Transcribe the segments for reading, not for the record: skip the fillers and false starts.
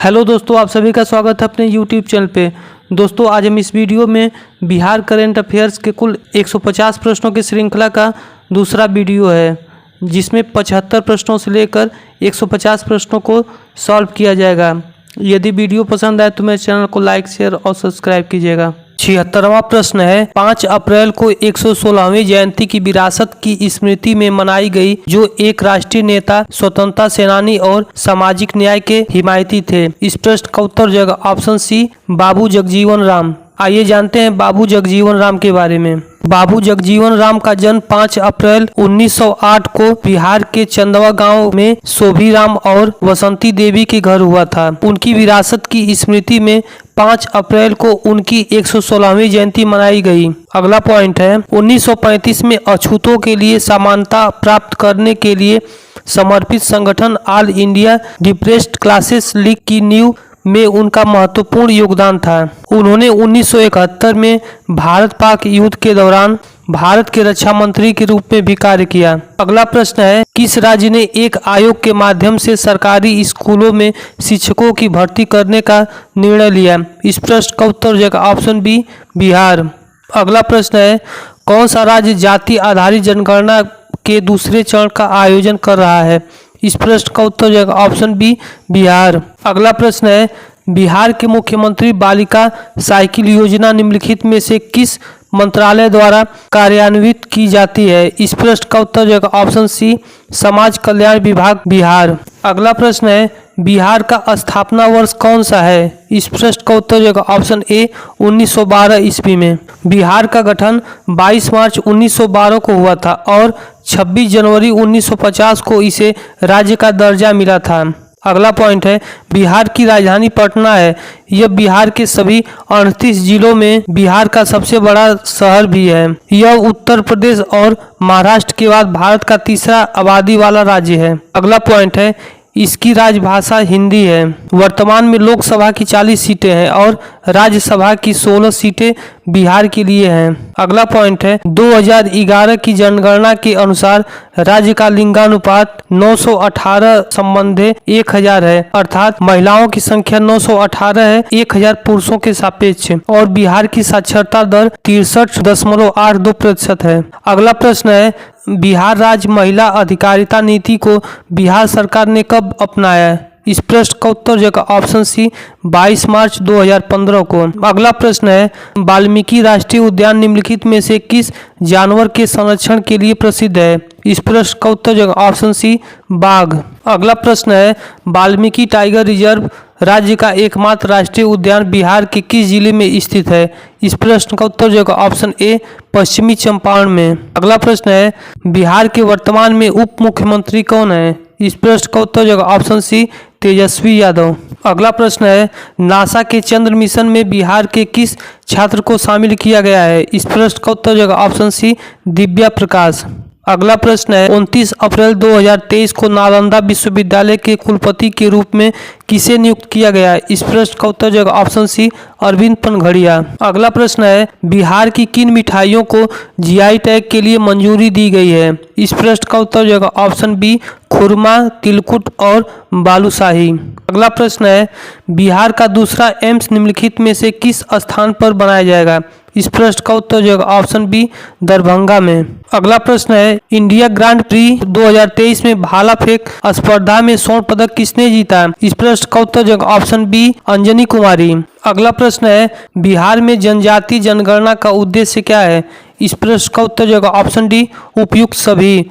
Hello दोस्तों, आप सभी का स्वागत है अपने यूट्यूब चैनल पे। दोस्तों, आज हम इस वीडियो में बिहार करंट अफेयर्स के कुल 150 प्रश्नों की श्रृंखला का दूसरा वीडियो है, जिसमें 75 प्रश्नों से लेकर 150 प्रश्नों को सॉल्व किया जाएगा। यदि वीडियो पसंद आए तो मेरे चैनल को लाइक, शेयर और सब्सक्राइब कीजिएगा। 76वां प्रश्न है, 5 अप्रैल को 116वीं जयंती की विरासत की स्मृति में मनाई गई, जो एक राष्ट्रीय नेता, स्वतंत्रता सेनानी और सामाजिक न्याय के हिमायती थे। इस प्रश्न का उत्तर जाएगा ऑप्शन सी, बाबू जगजीवन राम। आइए जानते हैं बाबू जगजीवन राम के बारे में। बाबू जगजीवन राम का जन्म 5 अप्रैल 1908 को बिहार के चंदवा गांव में शोभीराम और वसंती देवी के घर हुआ था। उनकी विरासत की स्मृति में 5 अप्रैल को उनकी 116वीं जयंती मनाई गई। अगला पॉइंट है, 1935 में अछूतों के लिए समानता प्राप्त करने के लिए समर्पित संगठन all India depressed classes league की नींव में उनका महत्वपूर्ण योगदान था। उन्होंने 1971 में भारत पाक युद्ध के दौरान भारत के रक्षा मंत्री के रूप में भी कार्य किया। अगला प्रश्न है, किस राज्य ने एक आयोग के माध्यम से सरकारी स्कूलों में शिक्षकों की भर्ती करने का निर्णय लिया? इस प्रश्न का उत्तर जाएगा ऑप्शन बी, बिहार। अगला प्रश्न है, कौन सा राज्य जाति आधारित जनगणना के दूसरे चरण का आयोजन कर रहा है? इस प्रश्न का उत्तर जाएगा ऑप्शन बी, बिहार। अगला प्रश्न है, बिहार के मुख्यमंत्री बालिका साइकिल योजना निम्नलिखित में से किस मंत्रालय द्वारा कार्यान्वित की जाती है? इस प्रश्न का उत्तर जाएगा ऑप्शन सी, समाज कल्याण विभाग, बिहार। अगला प्रश्न है, बिहार का स्थापना वर्ष कौन सा है? इस प्रश्न का उत्तर जाएगा ऑप्शन ए, 1912 ईस्वी में। बिहार का गठन 22 मार्च 1912 को हुआ था और 26 जनवरी 1950 को इसे राज्य का दर्जा मिला था। अगला पॉइंट है, बिहार की राजधानी पटना है। यह बिहार के सभी 38 जिलों में बिहार का सबसे बड़ा शहर भी है। यह उत्तर प्रदेश और महाराष्ट्र के बाद भारत का तीसरा आबादी वाला राज्य है। अगला पॉइंट है, इसकी राजभाषा हिंदी है। वर्तमान में लोकसभा की 40 सीटें हैं और राज्यसभा की 16 सीटें बिहार के लिए हैं। अगला पॉइंट है, 2011 की जनगणना के अनुसार राज्य का लिंगानुपात 918 संबंधे 1000 है, अर्थात महिलाओं की संख्या 918 है 1000 पुरुषों के सापेक्ष, और बिहार की साक्षरता दर 63.82% है। अगला प्रश्न है, बिहार राज्य महिला अधिकारिता नीति को बिहार सरकार ने कब अपनाया? इस प्रश्न का उत्तर जाएगा ऑप्शन सी, 22 मार्च 2015 को। अगला प्रश्न है, वाल्मीकि राष्ट्रीय उद्यान निम्नलिखित में से किस जानवर के संरक्षण के लिए प्रसिद्ध है? इस प्रश्न का उत्तर जाएगा ऑप्शन सी, बाघ। अगला प्रश्न है, वाल्मीकि टाइगर रिजर्व राज्य का एकमात्र राष्ट्रीय उद्यान बिहार के किस जिले में स्थित है? इस प्रश्न का उत्तर जाएगा ऑप्शन ए, पश्चिमी चंपारण में। अगला प्रश्न है, बिहार के वर्तमान में उप मुख्यमंत्री कौन है? इस प्रश्न का उत्तर जाएगा ऑप्शन सी, तेजस्वी यादव। अगला प्रश्न है, नासा के चंद्र मिशन में बिहार के किस छात्र को शामिल किया गया है? इस प्रश्न का उत्तर जाएगा ऑप्शन सी, दिव्या प्रकाश। अगला प्रश्न है, 29 अप्रैल 2023 को नालंदा विश्वविद्यालय के कुलपति के रूप में किसे नियुक्त किया गया है? इस प्रश्न का उत्तर जाएगा ऑप्शन सी, अरविंद पनघड़िया। अगला प्रश्न है, बिहार की किन मिठाइयों को जीआई टैग के लिए मंजूरी दी गई है? इस प्रश्न का उत्तर जाएगा ऑप्शन बी, खुरमा, तिलकुट और बालूशाही। अगला प्रश्न है, बिहार का दूसरा एम्स निम्नलिखित में से किस स्थान पर बनाया जाएगा? इस प्रश्न का उत्तर जाएगा ऑप्शन बी, दरभंगा में। अगला प्रश्न है, इंडिया ग्रांड प्री 2023 में भाला फेंक स्पर्धा में स्वर्ण पदक किसने जीता? इस प्रश्न का उत्तर जाएगा ऑप्शन बी, अंजनी कुमारी। अगला प्रश्न है, बिहार में जनजाति जनगणना का उद्देश्य क्या है? इस प्रश्न का उत्तर जाएगा ऑप्शन डी, उपयुक्त सभी।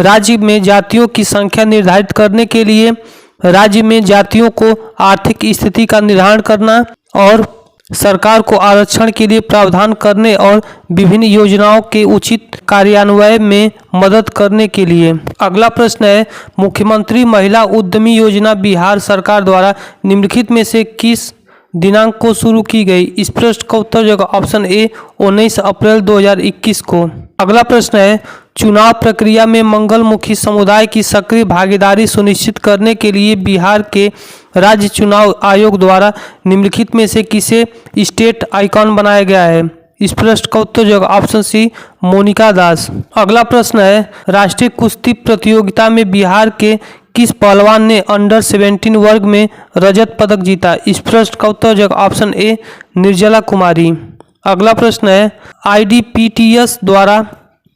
राज्य में जातियों की संख्या निर्धारित करने के लिए राज्य में जातियों को आर्थिक स्थिति का निर्धारण करना और सरकार को आरक्षण के लिए प्रावधान करने और विभिन्न योजनाओं के उचित कार्यान्वयन में मदद करने के लिए। अगला प्रश्न है, मुख्यमंत्री महिला उद्यमी योजना बिहार सरकार द्वारा निम्नलिखित में से किस दिनांक को शुरू की गई? इस प्रश्न का उत्तर जाएगा ऑप्शन ए, 19 अप्रैल 2021 को। अगला प्रश्न है, चुनाव प्रक्रिया में मंगलमुखी समुदाय की सक्रिय भागीदारी सुनिश्चित करने के लिए बिहार के राज्य चुनाव आयोग द्वारा निम्नलिखित में से किसे स्टेट आइकॉन बनाया गया है? इस प्रश्न का उत्तर जो ऑप्शन सी मोनिका दास। अगला प्रश्न है, राष्ट्रीय कुश्ती प्रतियोगिता में बिहार के किस पहलवान ने अंडर 17 वर्ग में रजत पदक जीता? इस प्रश्न का उत्तर जो ऑप्शन ए निर्जला कुमारी। अगला प्रश्न है, IDPTS द्वारा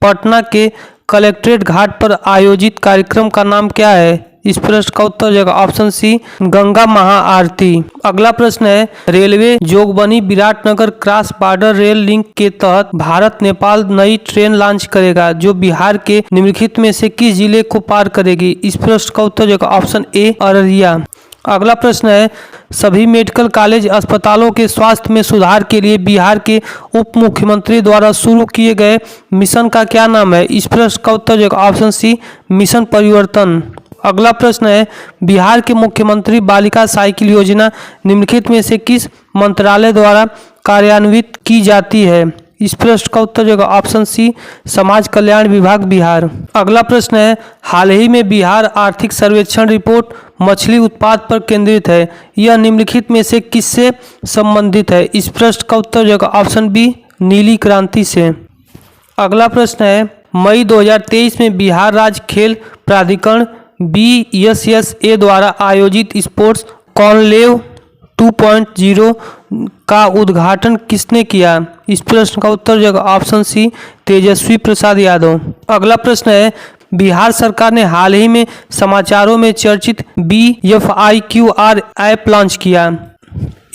पटना के कलेक्ट्रेट घाट पर आयोजित कार्यक्रम का नाम क्या है? इस प्रश्न का उत्तर जो ऑप्शन सी गंगा महाआरती। अगला प्रश्न है, railway Jogbani Viratnagar cross border rail link के तहत भारत नेपाल नई ट्रेन लॉन्च करेगा जो बिहार के निम्नलिखित में से किस जिले को पार करेगी? इस प्रश्न का उत्तर जो ऑप्शन ए अररिया। अगला प्रश्न है, सभी मेडिकल कॉलेज अस्पतालों के स्वास्थ्य में सुधार के लिए बिहार के उप मुख्यमंत्री द्वारा शुरू किए गए मिशन का क्या नाम है? इस प्रश्न का उत्तर जो ऑप्शन सी मिशन परिवर्तन। अगला प्रश्न है, बिहार के मुख्यमंत्री बालिका साइकिल योजना निम्नलिखित में से किस मंत्रालय द्वारा कार्यान्वित की जाती है? इस प्रश्न का उत्तर जो ऑप्शन सी समाज कल्याण विभाग बिहार। अगला प्रश्न है, हाल ही में बिहार आर्थिक सर्वेक्षण रिपोर्ट मछली उत्पाद पर केंद्रित है, यह निम्नलिखित में से किससे संबंधित है? इस प्रश्न का उत्तर जो ऑप्शन बी नीली क्रांति से। अगला प्रश्न है, मई 2023 में बिहार राज्य खेल प्राधिकरण BSSA द्वारा आयोजित स्पोर्ट्स कॉन्क्लेव 2.0 का उद्घाटन किसने किया? इस प्रश्न का उत्तर जो ऑप्शन सी तेजस्वी प्रसाद यादव। अगला प्रश्न है, बिहार सरकार ने हाल ही में समाचारों में चर्चित BFIQR ऐप लॉन्च किया।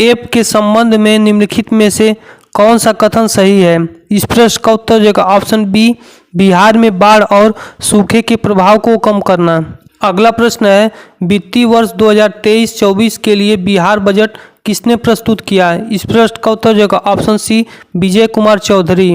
ऐप के संबंध में निम्नलिखित में से कौन सा कथन सही है? इस प्रश्न का उत्तर जो ऑप्शन बी बिहार में बाढ़ और सूखे के प्रभाव को कम करना। अगला प्रश्न है, वित्तीय वर्ष 2023-24 के लिए बिहार बजट किसने प्रस्तुत किया? इस प्रश्न का उत्तर जो ऑप्शन सी विजय कुमार चौधरी।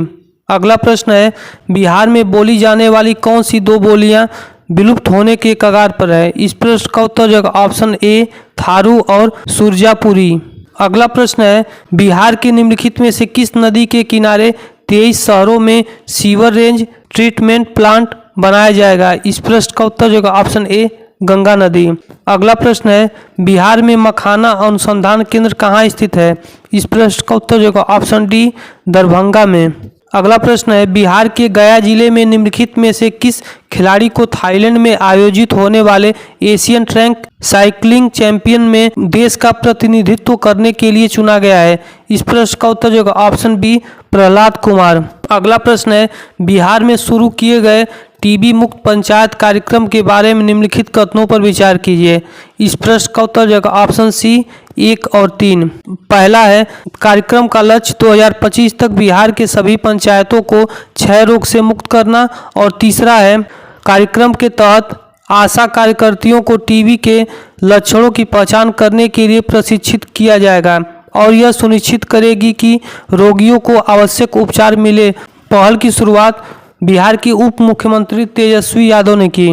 अगला प्रश्न है, बिहार में बोली जाने वाली कौन सी दो बोलियां विलुप्त होने के कगार पर है? इस प्रश्न का उत्तर जो ऑप्शन ए थारू और सुरजापुरी। अगला प्रश्न है, बिहार के निम्नलिखित में से किस नदी के किनारे 23 शहरों में सीवर रेंज ट्रीटमेंट प्लांट बनाया जाएगा? इस प्रश्न का उत्तर जो ऑप्शन ए गंगा नदी। अगला प्रश्न है, बिहार में मखाना अनुसंधान केंद्र कहाँ स्थित है? इस प्रश्न का उत्तर जो ऑप्शन डी दरभंगा में। अगला प्रश्न है, बिहार के गया जिले में निम्नलिखित में से किस खिलाड़ी को थाईलैंड में आयोजित होने वाले एशियन ट्रैक साइकिलिंग चैंपियन में देश का प्रतिनिधित्व करने के लिए चुना गया है? इस प्रश्न का उत्तर जो ऑप्शन बी प्रहलाद कुमार। अगला प्रश्न है, बिहार में शुरू किए गए टीबी मुक्त पंचायत कार्यक्रम के बारे में निम्नलिखित कथनों पर विचार कीजिए। इस प्रश्न का उत्तर जो ऑप्शन सी 1 और 3। पहला है, कार्यक्रम का लक्ष्य 2025 तक बिहार के सभी पंचायतों को क्षय रोग से मुक्त करना। और तीसरा है, कार्यक्रम के तहत आशा कार्यकर्तियों को टीबी के लक्षणों की पहचान करने के लिए प्रशिक्षित किया जाएगा और यह सुनिश्चित करेगी कि रोगियों को आवश्यक उपचार मिले। पहल की शुरुआत बिहार के उप मुख्यमंत्री तेजस्वी यादव ने की।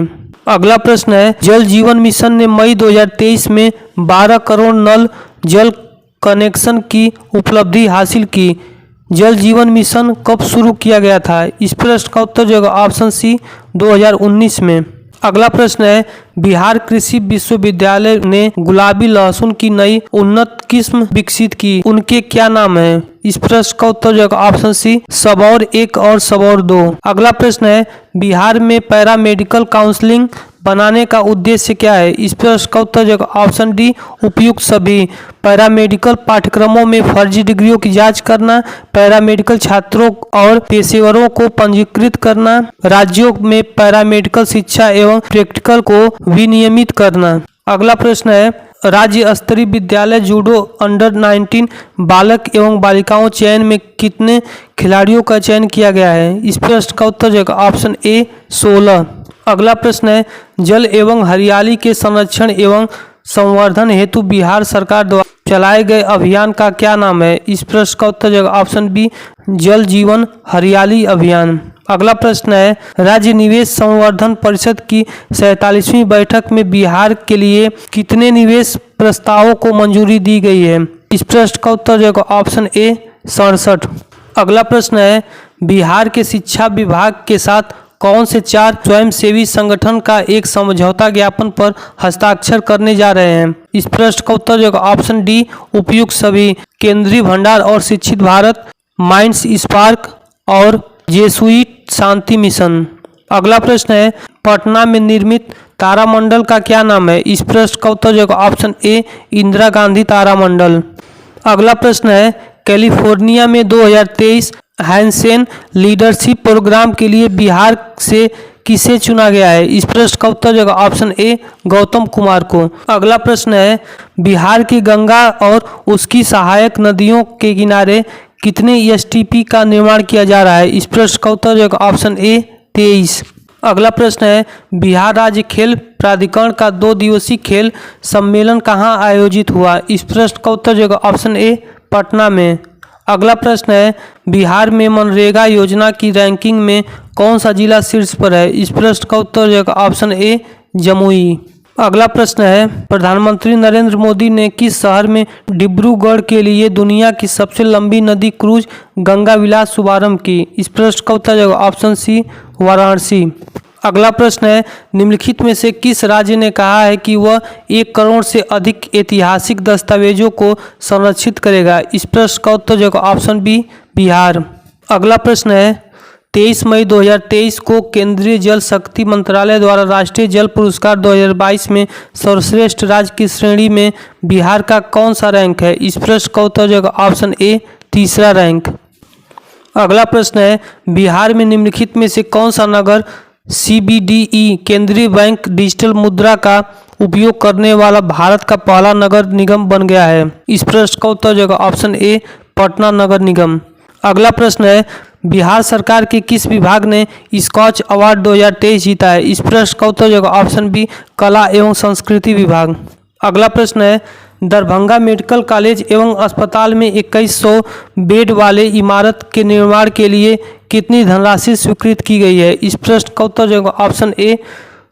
अगला प्रश्न है, जल जीवन मिशन ने मई 2023 में 12 करोड़ नल जल कनेक्शन की उपलब्धि हासिल की। जल जीवन मिशन कब शुरू किया गया था? इस प्रश्न का उत्तर जो ऑप्शन सी 2019 में। अगला प्रश्न है, बिहार कृषि विश्वविद्यालय ने गुलाबी लहसुन की नई उन्नत किस्म विकसित की, उनके क्या नाम है? इस प्रश्न का उत्तर जो ऑप्शन सी सबौर 1 और सबौर 2। अगला प्रश्न है, बिहार में पैरा मेडिकल काउंसलिंग बनाने का उद्देश्य क्या है? इस प्रश्न का उत्तर जो ऑप्शन डी उपयुक्त सभी। पैरामेडिकल पाठ्यक्रमों में फर्जी डिग्रियों की जांच करना, पैरामेडिकल छात्रों और पेशेवरों को पंजीकृत करना, राज्यों में पैरामेडिकल शिक्षा एवं प्रैक्टिकल को विनियमित करना। अगला प्रश्न है, राज्य स्तरीय विद्यालय जूडो अंडर 19 बालक एवं बालिकाओं चयन में कितने खिलाड़ियों का चयन किया गया है? इस प्रश्न का उत्तर जो ऑप्शन ए 16। अगला प्रश्न है, जल एवं हरियाली के संरक्षण एवं संवर्धन हेतु बिहार सरकार द्वारा चलाए गए अभियान का क्या नाम है? इस प्रश्न का उत्तर जो ऑप्शन बी जल जीवन हरियाली अभियान। अगला प्रश्न है, राज्य निवेश संवर्धन परिषद की 47वीं बैठक में बिहार के लिए कितने निवेश प्रस्तावों को मंजूरी दी गई है? इस प्रश्न का उत्तर जो ऑप्शन ए 67। अगला प्रश्न है, बिहार के शिक्षा विभाग के साथ कौन से 4 स्वयंसेवी संगठन का एक समझौता ज्ञापन पर हस्ताक्षर करने जा रहे हैं? इस प्रश्न का उत्तर जो ऑप्शन डी उपयुक्त सभी। केंद्रीय भंडार और शिक्षित भारत, माइंड्स स्पार्क और जेसुइट शांति मिशन। अगला प्रश्न है पटना में निर्मित तारामंडल का क्या नाम है? इस प्रश्न का उत्तर जो ऑप्शन ए इंदिरा गांधी तारामंडल। अगला प्रश्न है कैलिफोर्निया में 2023 हैंसेन लीडरशिप प्रोग्राम के लिए बिहार से किसे चुना गया है? इस प्रश्न का उत्तर जो ऑप्शन ए गौतम कुमार को। अगला प्रश्न है बिहार की गंगा और उसकी सहायक नदियों के किनारे कितने एसटीपी का निर्माण किया जा रहा है? इस प्रश्न का उत्तर जो ऑप्शन ए 23। अगला प्रश्न है बिहार राज्य खेल प्राधिकरण का 2 दिवसीय खेल सम्मेलन कहाँ आयोजित हुआ? इस प्रश्न का उत्तर जो ऑप्शन ए पटना में। अगला प्रश्न है बिहार में मनरेगा योजना की रैंकिंग में कौन सा जिला शीर्ष पर है? इस प्रश्न का उत्तर जो ऑप्शन ए जमुई। अगला प्रश्न है प्रधानमंत्री नरेंद्र मोदी ने किस शहर में डिब्रूगढ़ के लिए दुनिया की सबसे लंबी नदी क्रूज गंगा विलास शुभारंभ की? इस प्रश्न का उत्तर जो ऑप्शन सी वाराणसी। अगला प्रश्न है निम्नलिखित में से किस राज्य ने कहा है कि वह 1 करोड़ से अधिक ऐतिहासिक दस्तावेजों को संरक्षित करेगा? इस प्रश्न का उत्तर जो ऑप्शन बी बिहार। अगला प्रश्न है 23 मई 2023 को केंद्रीय जल शक्ति मंत्रालय द्वारा राष्ट्रीय जल पुरस्कार 2022 में सर्वश्रेष्ठ राज्य की श्रेणी में बिहार का कौन सा रैंक है? इस प्रश्न का उत्तर जो ऑप्शन ए तीसरा रैंक। अगला प्रश्न है बिहार में निम्नलिखित में से कौन सा नगर CBDE केंद्रीय बैंक डिजिटल मुद्रा का उपयोग करने वाला भारत का पहला नगर निगम बन गया है? इस प्रश्न का उत्तर जो ऑप्शन ए पटना नगर निगम। अगला प्रश्न है बिहार सरकार के किस विभाग ने स्कॉच अवार्ड 2023 जीता है? इस प्रश्न का उत्तर जो ऑप्शन बी कला एवं संस्कृति विभाग। अगला प्रश्न है दरभंगा मेडिकल कॉलेज एवं अस्पताल में 2100 बेड वाले इमारत के निर्माण के लिए कितनी धनराशि स्वीकृत की गई है? इस प्रश्न का उत्तर जो ऑप्शन ए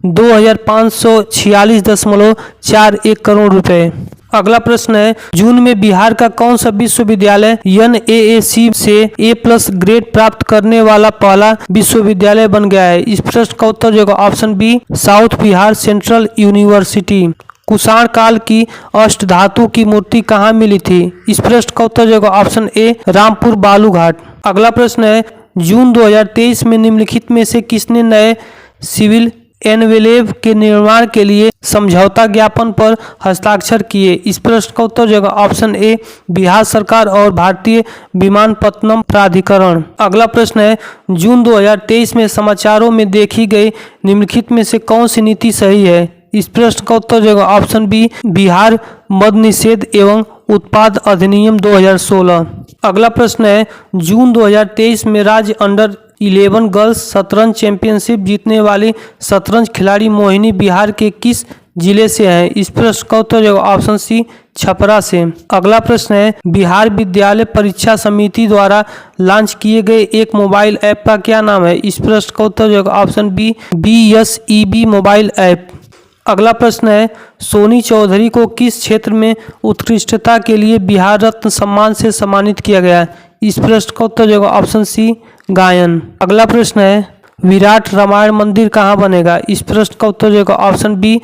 2546.41 करोड़ रुपए। अगला प्रश्न है जून में बिहार का कौन सा विश्वविद्यालय NAAC से A+ ग्रेड प्राप्त करने वाला पहला विश्वविद्यालय बन गया है? इस प्रश्न का उत्तर जो option B South Bihar Central University. Kushan काल की अष्टधातु की मूर्ति कहाँ मिली थी? इस प्रश्न का उत्तर जो ऑप्शन ए रामपुर बालूघाट। अगला प्रश्न है जून 2023 में निम्नलिखित में से किसने नए सिविल एनवेलेव के निर्माण के लिए समझौता ज्ञापन पर हस्ताक्षर किए? इस प्रश्न का उत्तर जो ऑप्शन ए बिहार सरकार और भारतीय विमानपत्तनम प्राधिकरण। अगला प्रश्न है जून 2023 में समाचारों में देखी गई निम्नलिखित में से कौन सी नीति सही है? इस प्रश्न का उत्तर जो ऑप्शन बी बिहार मद निषेध एवं उत्पाद अधिनियम 2016। अगला प्रश्न है जून 2023 में राज्य अंडर 11 गर्ल्स शतरंज चैंपियनशिप जीतने वाली शतरंज खिलाड़ी मोहिनी बिहार के किस जिले से हैं? इस प्रश्न का उत्तर जो ऑप्शन सी छपरा से। अगला प्रश्न है बिहार विद्यालय परीक्षा समिति द्वारा लॉन्च किए गए एक मोबाइल ऐप का क्या नाम है? इस प्रश्न का उत्तर जो option B BSEB mobile app. अगला प्रश्न है सोनी चौधरी को किस क्षेत्र में उत्कृष्टता के लिए बिहार रत्न सम्मान से सम्मानित किया गया? इस प्रश्न का उत्तर जो ऑप्शन सी गायन। अगला प्रश्न है विराट रामायण मंदिर कहाँ बनेगा? इस प्रश्न का उत्तर जो ऑप्शन बी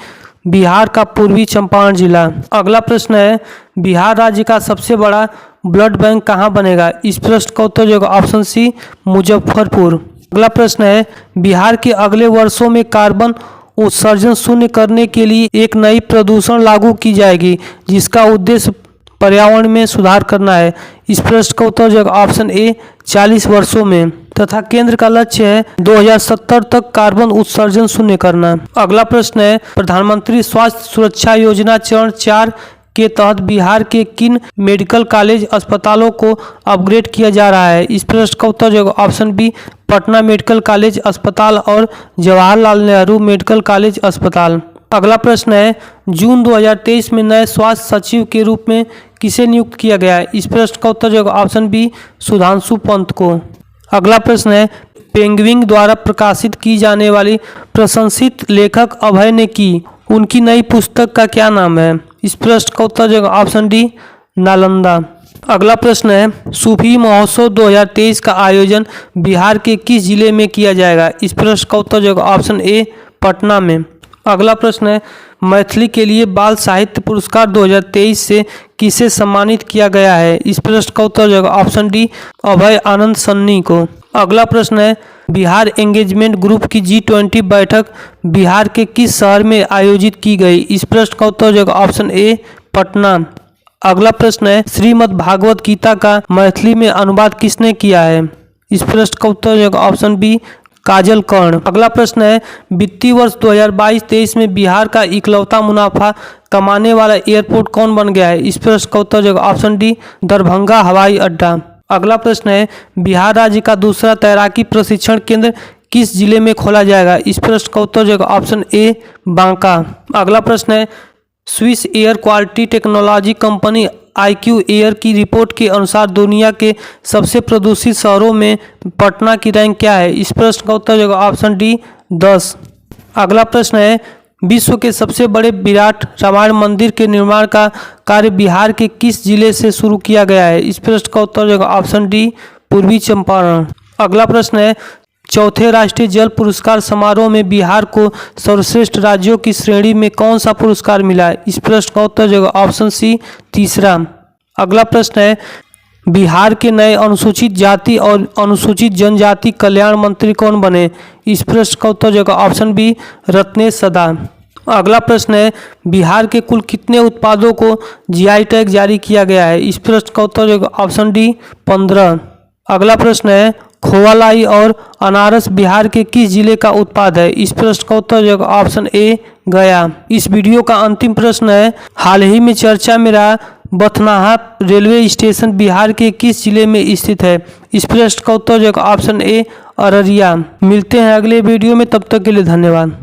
बिहार का पूर्वी चंपारण जिला। अगला प्रश्न है बिहार राज्य का सबसे बड़ा ब्लड बैंक कहाँ बनेगा? इस प्रश्न का उत्तर जो ऑप्शन सी मुजफ्फरपुर। अगला प्रश्न है बिहार के अगले वर्षों में कार्बन उत्सर्जन शून्य करने के लिए एक नई प्रदूषण लागू की जाएगी जिसका उद्देश्य पर्यावरण में सुधार करना है। इस प्रश्न का उत्तर जो ऑप्शन ए 40 वर्षों में तथा केंद्र का लक्ष्य है 2070 तक कार्बन उत्सर्जन शून्य करना। अगला प्रश्न है प्रधानमंत्री स्वास्थ्य सुरक्षा योजना चरण 4 के तहत बिहार के किन मेडिकल कॉलेज अस्पतालों को अपग्रेड किया जा रहा है? इस प्रश्न का उत्तर जो option B Patna Medical College अस्पताल और जवाहरलाल नेहरू मेडिकल कॉलेज अस्पताल। अगला प्रश्न है जून 2023 में नए स्वास्थ्य सचिव के रूप में किसे नियुक्त किया गया है? इस प्रश्न का उत्तर जो ऑप्शन बी सुधांशु पंत को। अगला प्रश्न है पेंगुइन द्वारा प्रकाशित की जाने वाली प्रशंसित लेखक अभय ने की उनकी नई पुस्तक का क्या नाम है? इस प्रश्न का उत्तर जो ऑप्शन डी नालंदा। अगला प्रश्न है सूफी महोत्सव 2023 का आयोजन बिहार के किस जिले में किया जाएगा? इस प्रश्न का उत्तर जो ऑप्शन ए पटना में। अगला प्रश्न है मैथिली के लिए बाल साहित्य पुरस्कार 2023 से किसे सम्मानित किया गया है? इस प्रश्न का उत्तर हो जाएगा ऑप्शन डी, अभय आनंद सन्नी को। अगला प्रश्न है, बिहार एंगेजमेंट ग्रुप की G20 बैठक बिहार के किस शहर में आयोजित की गई? इस प्रश्न का उत्तर हो जाएगा ऑप्शन ए, पटना। अगला प्रश्न है, श्रीमद् भागवत गीता का मैथिली में अनुवाद किसने किया है? इस प्रश्न का उत्तर हो जाएगा ऑप्शन बी, काजल कर्ण। अगला प्रश्न है, वित्तीय वर्ष 2022-23 में बिहार का इकलौता मुनाफा कमाने वाला एयरपोर्ट कौन बन गया है? इस प्रश्न का उत्तर हो जाएगा ऑप्शन डी, दरभंगा हवाई अड्डा। अगला प्रश्न है, बिहार राज्य का दूसरा तैराकी प्रशिक्षण केंद्र किस जिले में खोला जाएगा? इस प्रश्न का उत्तर हो जाएगा ऑप्शन ए, बांका। अगला प्रश्न है, Swiss air quality technology company IQ air की रिपोर्ट के अनुसार दुनिया के सबसे प्रदूषित शहरों में पटना की रैंक क्या है? इस प्रश्न का उत्तर हो जाएगा ऑप्शन डी, 10। अगला प्रश्न है, विश्व के सबसे बड़े विराट रामायण मंदिर के निर्माण का कार्य बिहार के किस जिले से शुरू किया गया है? इस प्रश्न का उत्तर हो जाएगा ऑप्शन डी, पूर्वी चंपारण। अगला प्रश्न है, चौथे राष्ट्रीय जल पुरस्कार समारोह में बिहार को सर्वश्रेष्ठ राज्यों की श्रेणी में कौन सा पुरस्कार मिला है? इस प्रश्न का उत्तर हो जाएगा ऑप्शन सी, तीसरा। अगला प्रश्न है, बिहार के नए अनुसूचित जाति और अनुसूचित जनजाति कल्याण मंत्री कौन बने? इस प्रश्न का उत्तर हो जाएगा ऑप्शन बी, रत्नेश सदा। अगला प्रश्न है, बिहार के कुल कितने उत्पादों को GI टैग जारी किया गया है? इस प्रश्न का उत्तर हो जाएगा ऑप्शन डी, 15। अगला प्रश्न है, खोवा लाई और अनारस बिहार के किस जिले का उत्पाद है? इस प्रश्न का उत्तर हो जाएगा ऑप्शन ए, गया। इस वीडियो का अंतिम प्रश्न है, हाल ही में चर्चा में रहा बथनाहा रेलवे स्टेशन बिहार के किस जिले में स्थित है? इस प्रश्न का उत्तर हो जाएगा ऑप्शन ए, अररिया। मिलते हैं अगले वीडियो में, तब तक के लिए धन्यवाद।